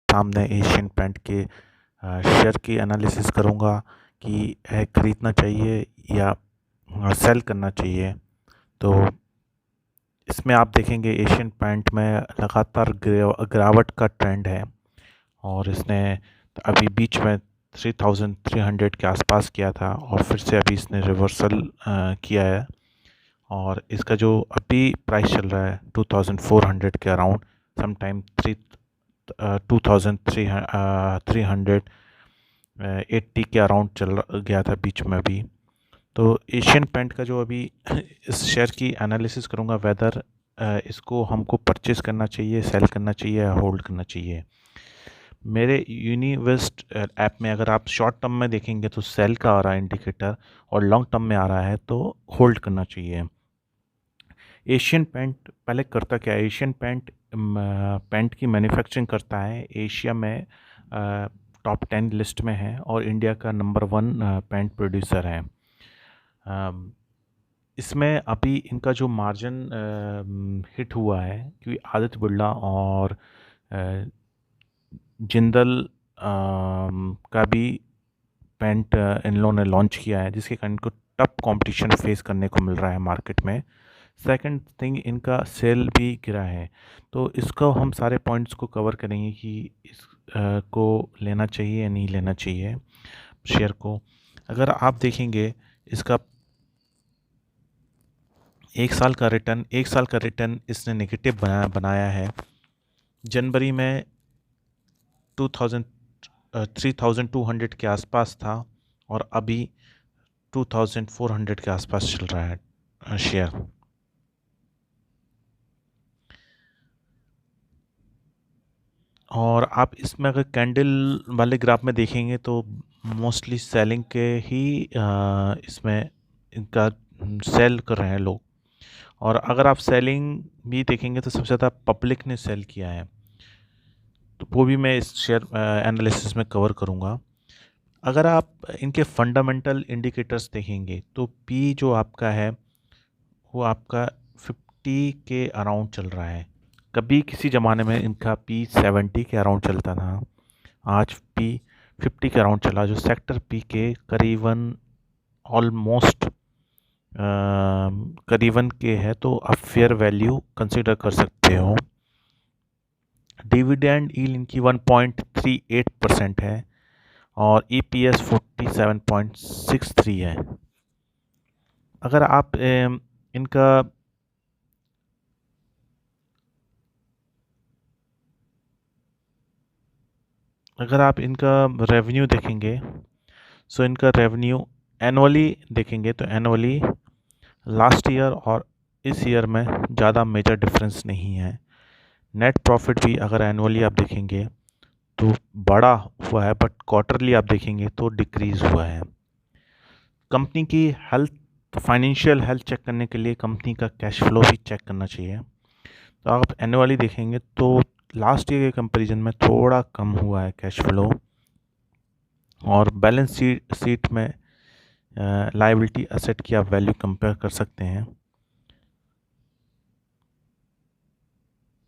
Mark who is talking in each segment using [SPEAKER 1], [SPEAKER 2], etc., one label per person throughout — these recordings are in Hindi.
[SPEAKER 1] सामने एशियन पेंट के शेयर की एनालिसिस करूँगा कि ख़रीदना चाहिए या सेल करना चाहिए। तो इसमें आप देखेंगे एशियन पेंट में लगातार गिरावट का ट्रेंड है और इसने अभी बीच में 3300 के आसपास किया था और फिर से अभी इसने रिवर्सल किया है और इसका जो अभी प्राइस चल रहा है 2400 के अराउंड, समटाइम 2380 के अराउंड चल गया था बीच में अभी। तो एशियन पेंट का जो अभी इस शेयर की एनालिसिस करूँगा वेदर इसको हमको परचेज़ करना चाहिए, सेल करना चाहिए या होल्ड करना चाहिए। मेरे यूनिवेस्ट ऐप में अगर आप शॉर्ट टर्म में देखेंगे तो सेल का आ रहा है इंडिकेटर और लॉन्ग टर्म में आ रहा है तो होल्ड करना चाहिए। एशियन पेंट पहले करता क्या है? एशियन पेंट पेंट की मैन्युफैक्चरिंग करता है, एशिया में टॉप 10 लिस्ट में है और इंडिया का नंबर 1 पेंट प्रोड्यूसर है। इसमें अभी इनका जो मार्जिन हिट हुआ है क्योंकि आदित्य बिरला और जिंदल का भी पेंट इन लोगों ने लॉन्च किया है, जिसके कारण इनको टफ कंपटीशन फेस करने को मिल रहा है मार्केट में। सेकंड थिंग, इनका सेल भी गिरा है। तो इसको हम सारे पॉइंट्स को कवर करेंगे कि इस को लेना चाहिए या नहीं लेना चाहिए शेयर को। अगर आप देखेंगे इसका एक साल का रिटर्न इसने नेगेटिव बनाया है। जनवरी में 3200 के आसपास था और अभी 2400 के आसपास चल रहा है शेयर। और आप इसमें अगर कैंडल वाले ग्राफ में देखेंगे तो मोस्टली सेलिंग के ही इसमें इनका सेल कर रहे हैं लोग। और अगर आप सेलिंग भी देखेंगे तो सबसे ज़्यादा पब्लिक ने सेल किया है, तो वो भी मैं इस शेयर एनालिसिस में कवर करूँगा। अगर आप इनके फंडामेंटल इंडिकेटर्स देखेंगे तो पी जो आपका है वो आपका 50 के अराउंड चल रहा है। कभी किसी ज़माने में इनका पी 70 के अराउंड चलता था, आज पी 50 के अराउंड चला, जो सेक्टर पी के करीबन ऑलमोस्ट करीबन के है, तो आप फेयर वैल्यू कंसिडर कर सकते हो। डिविडेंड यील्ड इनकी 1.38% है और EPS 47.63 है। अगर आप इनका रेवेन्यू देखेंगे, सो इनका रेवेन्यू एनुअली देखेंगे तो एनुअली लास्ट ईयर और इस ईयर में ज़्यादा मेजर डिफरेंस नहीं है। नेट प्रॉफिट भी अगर एनुअली आप देखेंगे तो बड़ा हुआ है, बट क्वार्टरली आप देखेंगे तो डिक्रीज़ हुआ है। कंपनी की हेल्थ, फाइनेंशियल हेल्थ चेक करने के लिए कंपनी का कैश फ्लो भी चेक करना चाहिए। तो आप एनुअली देखेंगे तो लास्ट ईयर के कंपैरिजन में थोड़ा कम हुआ है कैश फ्लो। और बैलेंस शीट में लायबिलिटी असेट की आप वैल्यू कंपेयर कर सकते हैं।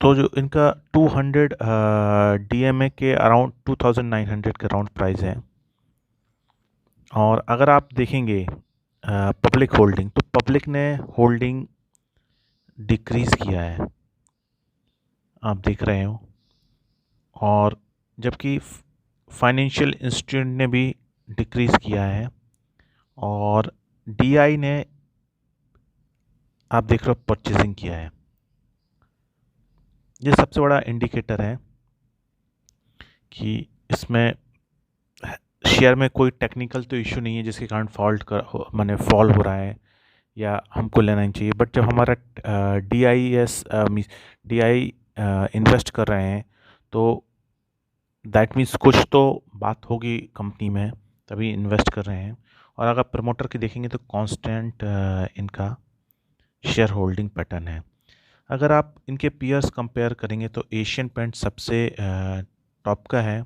[SPEAKER 1] तो जो इनका 200 DMA के अराउंड 2900 के अराउंड प्राइस है। और अगर आप देखेंगे पब्लिक होल्डिंग, तो पब्लिक ने होल्डिंग डिक्रीज़ किया है, आप देख रहे हो। और जबकि फाइनेंशियल इंस्टीट्यूट ने भी डिक्रीज़ किया है और DI ने, आप देख रहे हो, परचेजिंग किया है। ये सबसे बड़ा इंडिकेटर है कि इसमें शेयर में कोई टेक्निकल तो इशू नहीं है जिसके कारण माने फॉल हो रहा है या हमको लेना ही चाहिए। बट जब हमारा DI इन्वेस्ट कर रहे हैं तो दैट मीन्स कुछ तो बात होगी कंपनी में, तभी इन्वेस्ट कर रहे हैं। और अगर प्रमोटर की देखेंगे तो कांस्टेंट इनका शेयर होल्डिंग पैटर्न है। अगर आप इनके पीयर्स कंपेयर करेंगे तो एशियन पेंट सबसे टॉप का है।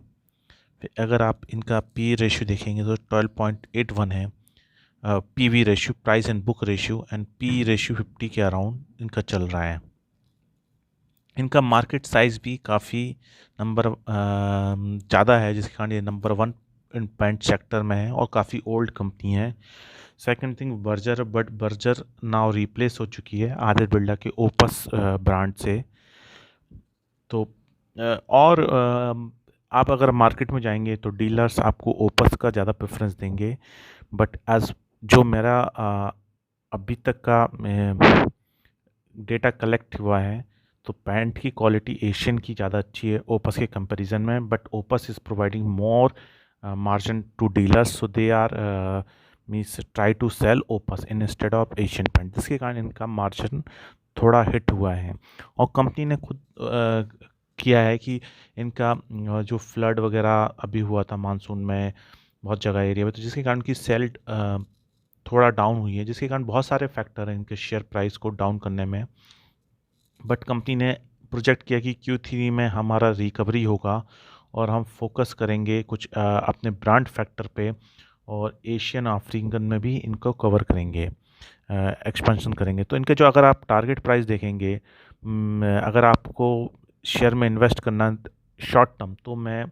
[SPEAKER 1] अगर आप इनका पी रेशियो देखेंगे तो 12.81 है। PV ratio, price and book ratio, and P ratio 50 के अराउंड इनका चल रहा है। इनका मार्केट साइज़ भी काफ़ी नंबर ज़्यादा है, जिसके कारण ये नंबर 1 इन पेंट सेक्टर में है और काफ़ी ओल्ड कंपनी है। Second thing Berger, but Berger now replace हो चुकी है आदित्य बिरला के ओपस ब्रांड से। तो और आप अगर मार्केट में जाएंगे तो डीलर्स आपको ओपस का ज़्यादा प्रेफरेंस देंगे, बट एज जो मेरा अभी तक का डेटा कलेक्ट हुआ है, तो पैंट की क्वालिटी एशियन की ज़्यादा अच्छी है ओपस के कंपैरिजन में, but Opus is providing more margin to dealers, so they are means try to sell Opus instead of Asian paint, जिसके कारण इनका मार्जिन थोड़ा हिट हुआ है। और कंपनी ने खुद किया है कि इनका जो फ्लड वगैरह अभी हुआ था मानसून में बहुत जगह एरिया में, तो जिसके कारण की सेल थोड़ा डाउन हुई है, जिसके कारण बहुत सारे फैक्टर हैं इनके शेयर प्राइस को डाउन करने में। बट कंपनी ने प्रोजेक्ट किया कि Q3 में हमारा रिकवरी होगा और हम फोकस करेंगे कुछ अपने ब्रांड फैक्टर पे, और एशियन अफ्रीकन में भी इनको कवर करेंगे, एक्सपेंशन करेंगे। तो इनके जो अगर आप टारगेट प्राइस देखेंगे, अगर आपको शेयर में इन्वेस्ट करना शॉर्ट टर्म, तो मैं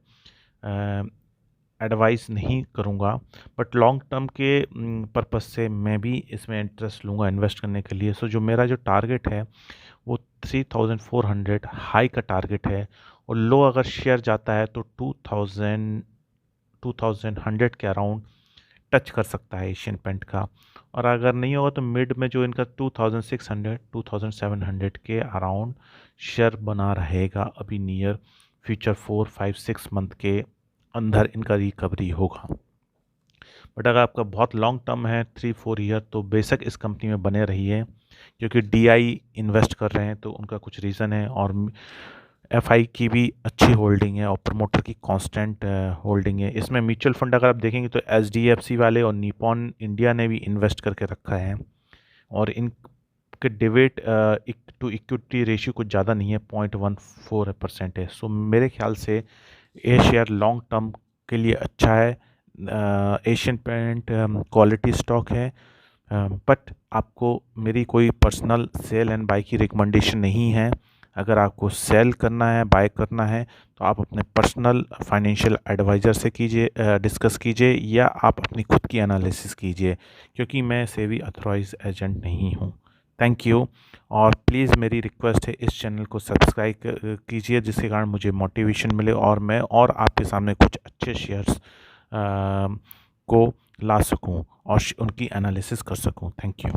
[SPEAKER 1] एडवाइस नहीं करूँगा, बट लॉन्ग टर्म के पर्पस से मैं भी इसमें इंटरेस्ट लूँगा इन्वेस्ट करने के लिए। सो जो मेरा जो टारगेट है वो 3400 हाई का टारगेट है, और लो अगर शेयर जाता है तो 2100 के अराउंड टच कर सकता है एशियन पेंट का, और अगर नहीं होगा तो मिड में जो इनका 2600 2700 के अराउंड शेयर बना रहेगा अभी नियर फ्यूचर 4 5 6 मंथ के अंदर इनका रिकवरी होगा। बट अगर आपका बहुत लॉन्ग टर्म है 3 4 ईयर, तो बेशक इस कंपनी में बने रहिए, क्योंकि DI इन्वेस्ट कर रहे हैं तो उनका कुछ रीज़न है, और FI की भी अच्छी होल्डिंग है और प्रमोटर की कांस्टेंट होल्डिंग है। इसमें म्यूचुअल फंड अगर आप देखेंगे तो HDFC वाले और निपॉन इंडिया ने भी इन्वेस्ट करके रखा है, और इनके डिविड टू इक्विटी रेशियो कुछ ज़्यादा नहीं है, 0.14% है। सो मेरे ख्याल से ये शेयर लॉन्ग टर्म के लिए अच्छा है। एशियन पेंट क्वालिटी स्टॉक है, बट आपको मेरी कोई पर्सनल सेल एंड बाय की रिकमेंडेशन नहीं है। अगर आपको सेल करना है, बाय करना है, तो आप अपने पर्सनल फाइनेंशियल एडवाइज़र से कीजिए, डिस्कस कीजिए, या आप अपनी खुद की एनालिसिस कीजिए, क्योंकि मैं सेबी अथॉराइज एजेंट नहीं हूँ। Thank you. और प्लीज़ मेरी रिक्वेस्ट है इस चैनल को सब्सक्राइब कीजिए, जिसके कारण मुझे मोटिवेशन मिले और मैं और आपके सामने कुछ अच्छे शेयर्स को ला सकूं और उनकी एनालिसिस कर सकूं। Thank you.